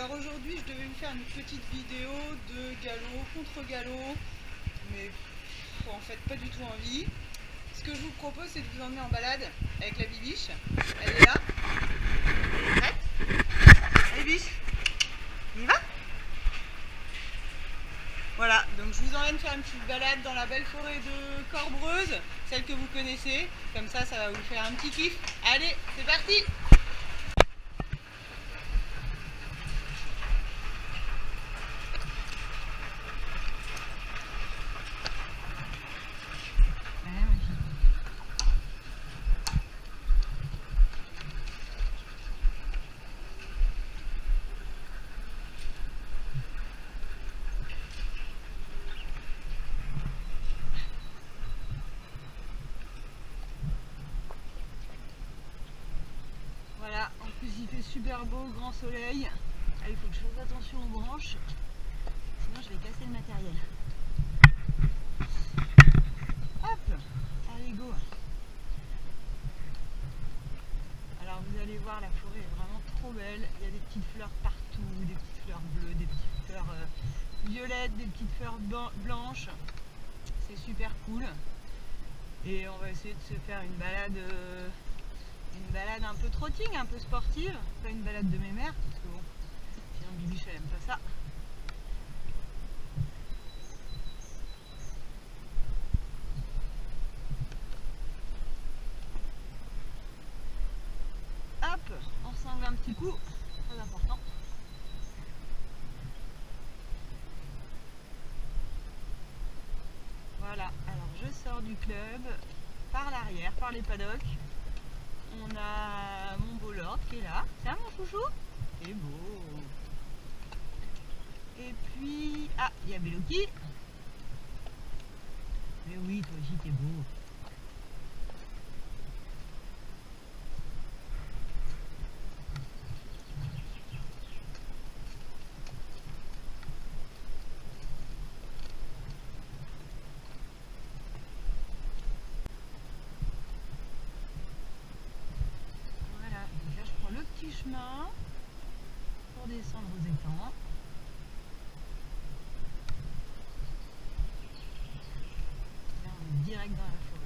Alors aujourd'hui je devais vous faire une petite vidéo de galop contre galop, mais en fait pas du tout envie. Ce que je vous propose c'est de vous emmener en balade avec la bibiche. Elle est là. Elle est prête. Allez biche, on y va? Voilà, donc je vous emmène faire une petite balade dans la belle forêt de Corbreuse, celle que vous connaissez. Comme ça va vous faire un petit kiff. Allez, c'est parti! Voilà, en plus il fait super beau, grand soleil. Ah, il faut que je fasse attention aux branches, sinon je vais casser le matériel. Hop, allez go. Alors vous allez voir, la forêt est vraiment trop belle. Il y a des petites fleurs partout, des petites fleurs bleues, des petites fleurs violettes, des petites fleurs blanches. C'est super cool. Et on va essayer de se faire une balade un peu trotting, un peu sportive, pas une balade de mémère, parce que bon, sinon Bibiche elle aime pas ça. Hop, on s'enlève un petit coup, très important. Voilà, alors je sors du club par l'arrière, par les paddocks. On a mon beau Lord qui est là. Tiens mon chouchou, c'est beau. Et puis, ah, il y a Beloki. Mais oui, toi aussi t'es beau. Chemin pour descendre aux étangs. Là on est direct dans la forêt.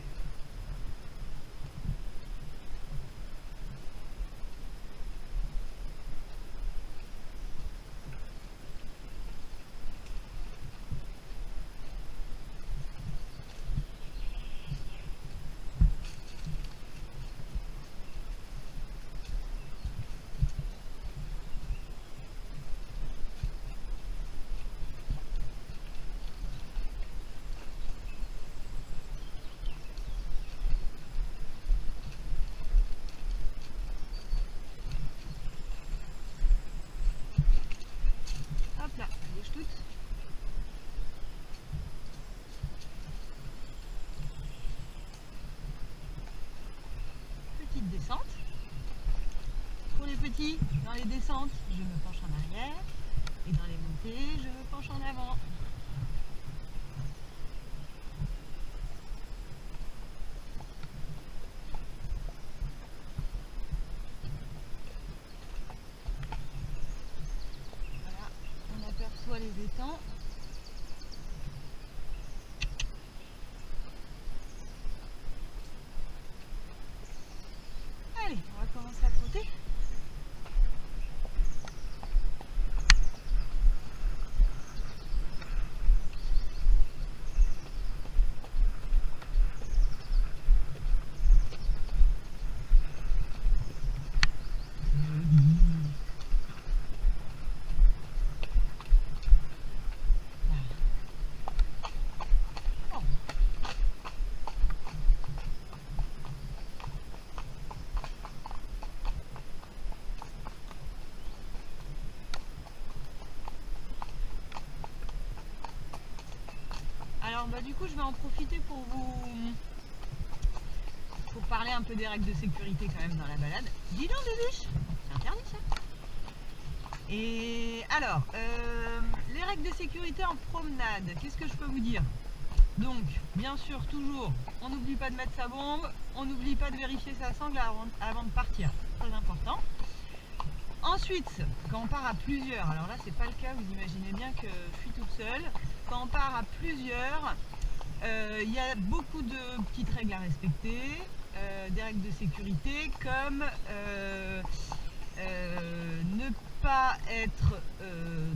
Petite descente. Pour les petits, dans les descentes, je me penche en arrière. Et dans les montées, je me penche en avant. Voilà, on aperçoit les étangs. Allez, on va commencer à trotter. Alors bah du coup je vais en profiter pour parler un peu des règles de sécurité quand même dans la balade. Dis donc Bibiche, c'est interdit ça. Et alors, les règles de sécurité en promenade, qu'est-ce que je peux vous dire? Donc, bien sûr, toujours, on n'oublie pas de mettre sa bombe, on n'oublie pas de vérifier sa sangle avant de partir, très important. Ensuite, ensuite, quand on part à plusieurs, alors là c'est pas le cas, vous imaginez bien que je suis toute seule, quand on part à plusieurs, il y a beaucoup de petites règles à respecter, des règles de sécurité comme ne pas être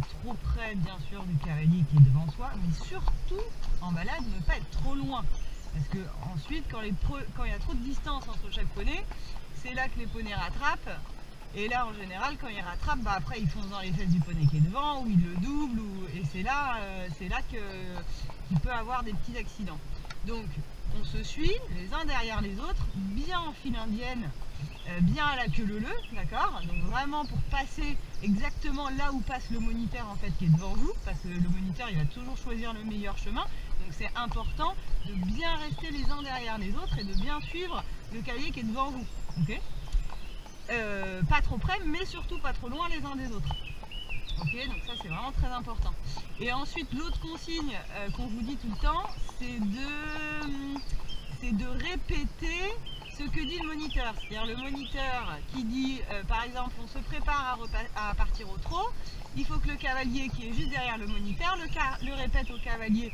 trop près bien sûr du cavalier qui est devant soi, mais surtout en balade ne pas être trop loin, parce que ensuite quand il y a trop de distance entre chaque poney, c'est là que les poneys rattrapent, et là en général quand ils rattrapent, bah, après ils foncent dans les fesses du poney qui est devant, ou ils le doublent, et c'est là qu'il peut avoir des petits accidents. Donc on se suit les uns derrière les autres, bien en file indienne, bien à la queue leu-leu, d'accord? Donc vraiment pour passer exactement là où passe le moniteur en fait qui est devant vous, parce que le moniteur il va toujours choisir le meilleur chemin, donc c'est important de bien rester les uns derrière les autres et de bien suivre le cavalier qui est devant vous, ok? Pas trop près, mais surtout pas trop loin les uns des autres. Ok, donc ça c'est vraiment très important. Et ensuite l'autre consigne qu'on vous dit tout le temps, c'est de répéter ce que dit le moniteur. C'est-à-dire le moniteur qui dit, par exemple, on se prépare à partir au trot, il faut que le cavalier qui est juste derrière le moniteur le répète au cavalier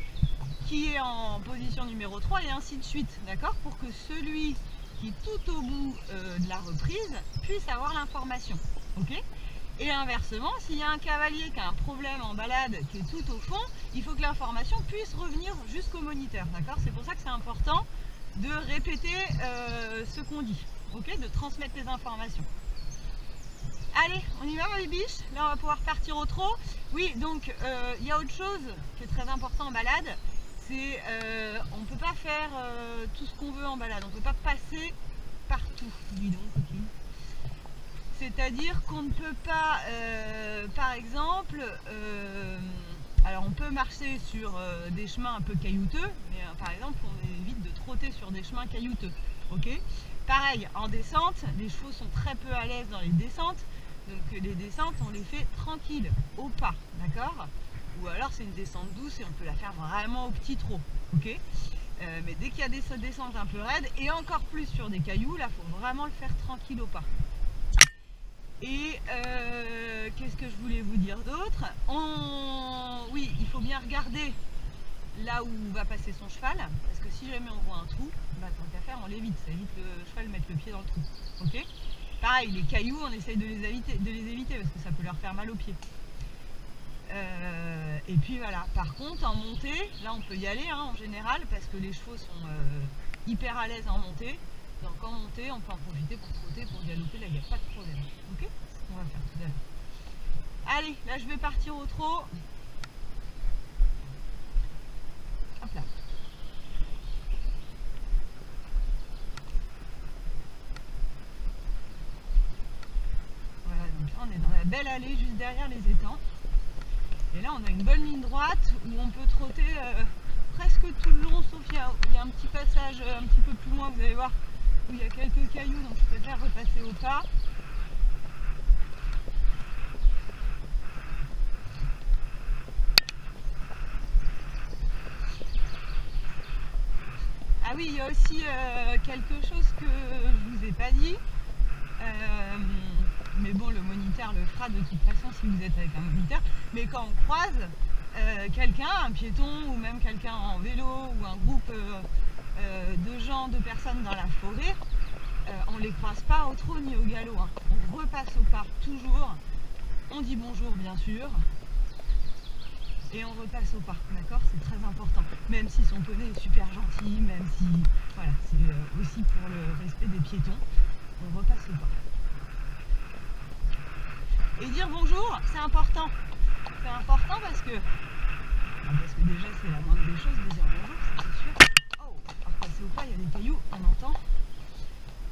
qui est en position numéro 3 et ainsi de suite, d'accord? Pour que celui qui est tout au bout de la reprise puisse avoir l'information, ok? Et inversement, s'il y a un cavalier qui a un problème en balade qui est tout au fond, il faut que l'information puisse revenir jusqu'au moniteur, d'accord? C'est pour ça que c'est important de répéter ce qu'on dit, ok? De transmettre les informations. Allez, on y va les biches? Là on va pouvoir partir au trot. Oui, donc il y a autre chose qui est très important en balade, c'est on ne peut pas faire tout ce qu'on veut en balade, on ne peut pas passer partout, dis donc copine. C'est-à-dire qu'on ne peut pas, par exemple, alors on peut marcher sur des chemins un peu caillouteux, mais par exemple on évite de trotter sur des chemins caillouteux, ok? Pareil, en descente, les chevaux sont très peu à l'aise dans les descentes, donc les descentes on les fait tranquilles, au pas, d'accord? Ou alors c'est une descente douce et on peut la faire vraiment au petit trot, ok? Mais dès qu'il y a des descentes un peu raides, et encore plus sur des cailloux, là il faut vraiment le faire tranquille au pas. Et qu'est-ce que je voulais vous dire d'autre? Oui, il faut bien regarder là où va passer son cheval, parce que si jamais on voit un trou, bah, tant qu'à faire, on l'évite, ça évite le cheval de mettre le pied dans le trou. Ok? Pareil, les cailloux, on essaye de les éviter parce que ça peut leur faire mal aux pieds. Et puis voilà, par contre, en montée, là on peut y aller hein, en général, parce que les chevaux sont hyper à l'aise en montée. Donc en montée, on peut en profiter pour trotter, pour galoper, là il n'y a pas de problème. Ok? C'est ce qu'on va faire tout à l'heure. Allez, là je vais partir au trot. Hop là. Voilà, donc là on est dans la belle allée juste derrière les étangs. Et là on a une bonne ligne droite où on peut trotter presque tout le long, sauf il y a un petit passage un petit peu plus loin, vous allez voir, où il y a quelques cailloux, donc je préfère repasser au pas. Ah oui, il y a aussi quelque chose que je vous ai pas dit, mais bon, le moniteur le fera de toute façon si vous êtes avec un moniteur, mais quand on croise quelqu'un, un piéton ou même quelqu'un en vélo ou un groupe de gens, de personnes dans la forêt, on les croise pas au trot ni au galop, hein. On repasse au pas toujours, on dit bonjour bien sûr, et on repasse au pas, d'accord? C'est très important, même si son poney est super gentil, même si, voilà, c'est aussi pour le respect des piétons, on repasse au pas. Et dire bonjour, c'est important parce que déjà c'est la moindre des choses de dire bonjour, c'est sûr. Oh, alors passer au pas, il y a des cailloux, on entend.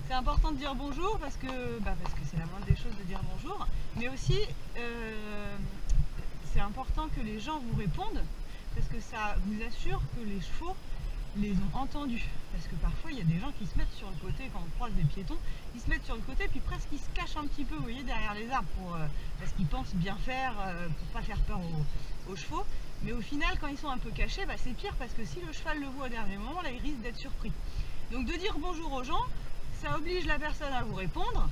C'est important de dire bonjour parce que c'est la moindre des choses de dire bonjour, mais aussi c'est important que les gens vous répondent parce que ça vous assure que les chevaux les ont entendus. Parce que parfois il y a des gens qui se mettent sur le côté quand on croise des piétons, ils se mettent sur le côté puis presque ils se cachent un petit peu, vous voyez, derrière les arbres parce qu'ils pensent bien faire pour pas faire peur aux chevaux. Mais au final quand ils sont un peu cachés, c'est pire parce que si le cheval le voit au dernier moment, là il risque d'être surpris. Donc de dire bonjour aux gens, ça oblige la personne à vous répondre.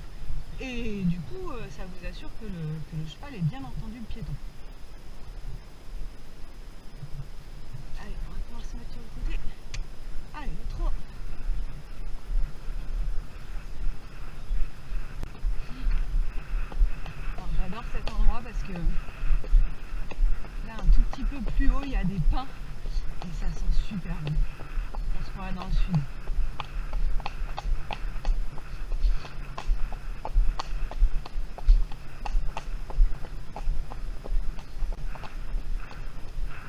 Et Et du coup, ça vous assure que le cheval ait bien entendu le piéton. Allez, on va pouvoir se mettre sur le côté. Allez, le trot. Alors, j'adore cet endroit parce que là, un tout petit peu plus haut, il y a des pins et ça sent super bon. On se croirait dans le sud.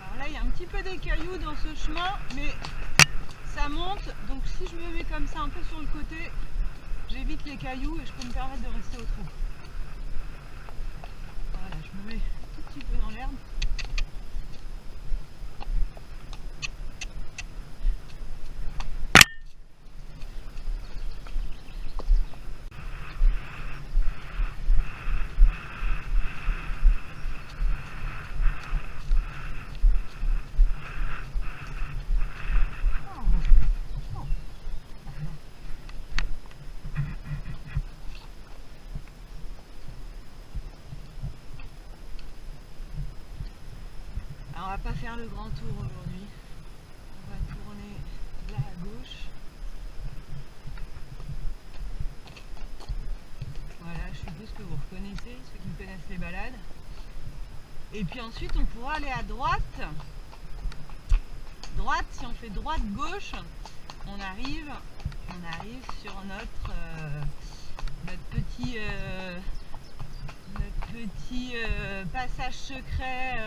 Alors là, il y a un petit peu des cailloux dans ce chemin, mais ça monte. Donc si je me mets comme ça un peu sur le côté, j'évite les cailloux et je peux me permettre de rester au trot. Voilà, je me mets un tout petit peu dans l'herbe. Alors on va pas faire le grand tour aujourd'hui. On va tourner là à gauche. Voilà, je suppose que vous reconnaissez, ceux qui connaissent les balades. Et puis ensuite on pourra aller à droite. Droite, si on fait droite-gauche, on arrive sur notre petit passage secret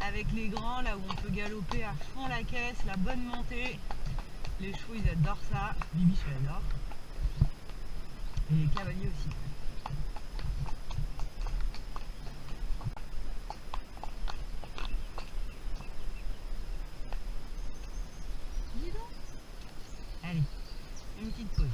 avec les grands, là où on peut galoper à fond la caisse, la bonne montée. Les chevaux ils adorent ça, Bibi je l'adore. Et les cavaliers aussi. Dis donc. Allez, une petite pause.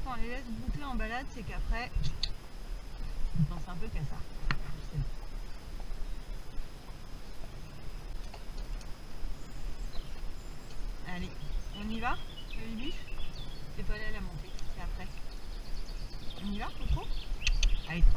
Quand on les laisse brouter en balade, c'est qu'après, on pense un peu qu'à ça. Allez, on y va, le bibiche. C'est pas là la montée, c'est après. On y va, Coco? Allez, 3.